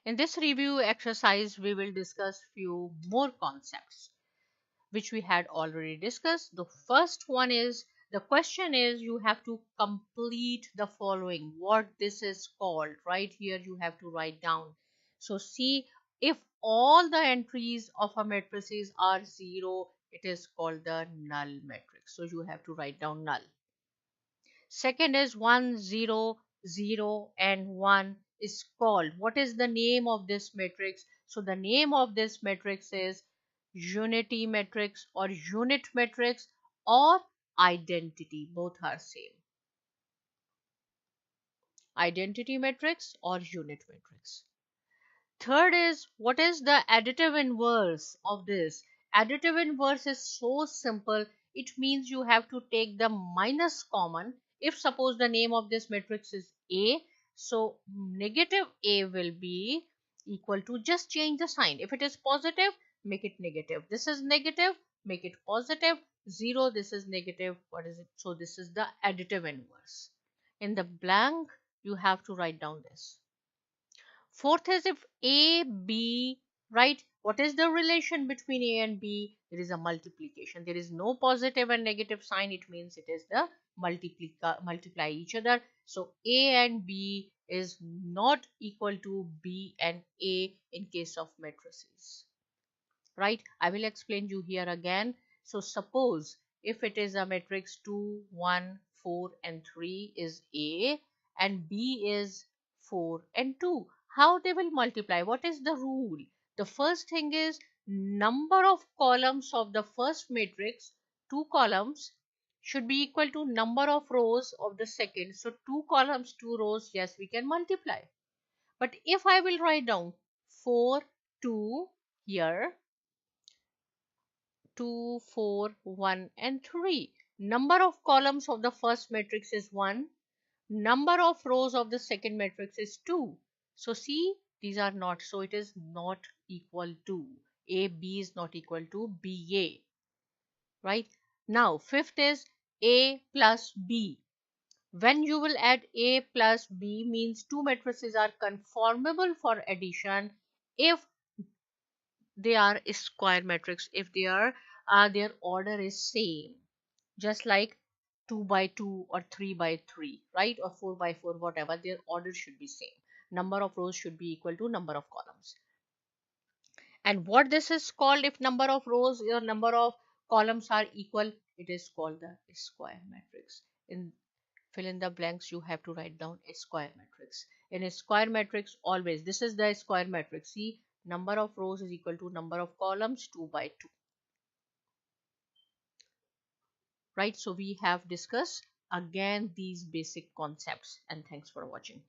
In this review exercise, we will discuss few more concepts which we had already discussed. The first one is, the question is, you have to complete the following. What this is called, right here you have to write down. So see, if all the entries of a matrices are 0, it is called the null matrix. So you have to write down null. Second is 1, 0, 0 and 1 is called. What is the name of this matrix? So the name of this matrix is unity matrix or unit matrix or identity. Both are same. Identity matrix or unit matrix. Third is, what is the additive inverse of this? Additive inverse is so simple. It means you have to take the minus common. If suppose the name of this matrix is A, so negative A will be equal to, just change the sign. If it is positive, make it negative. This is negative, make it positive. 0, this is negative. What is it? So this is the additive inverse. In the blank, you have to write down this. Fourth is, if A, B, right? What is the relation between A and B? There is a multiplication. There is no positive and negative sign. It means it is the multiply each other. So A and B is not equal to B and A in case of matrices. Right? I will explain you here again. So suppose if it is a matrix 2, 1, 4 and 3 is A and B is 4 and 2. How they will multiply? What is the rule? The first thing is, number of columns of the first matrix, 2 columns, should be equal to number of rows of the second. So 2 columns, 2 rows, yes, we can multiply. But if I will write down 4, 2 here, 2, 4, 1 and 3. Number of columns of the first matrix is 1. Number of rows of the second matrix is 2. So see, these are not. So it is not equal to. AB is not equal to BA. Right? Now, fifth is A plus B. When you will add A plus B, means two matrices are conformable for addition if they are square matrix, if they are their order is same, just like 2 by 2 or 3 by 3, right, or 4 by 4, whatever, their order should be same. Number of rows should be equal to number of columns. And what this is called, if number of rows or number of columns are equal, it is called the square matrix. In fill in the blanks, you have to write down a square matrix. In a square matrix, always this is the square matrix. See, number of rows is equal to number of columns 2 by 2. Right, so we have discussed again these basic concepts, and thanks for watching.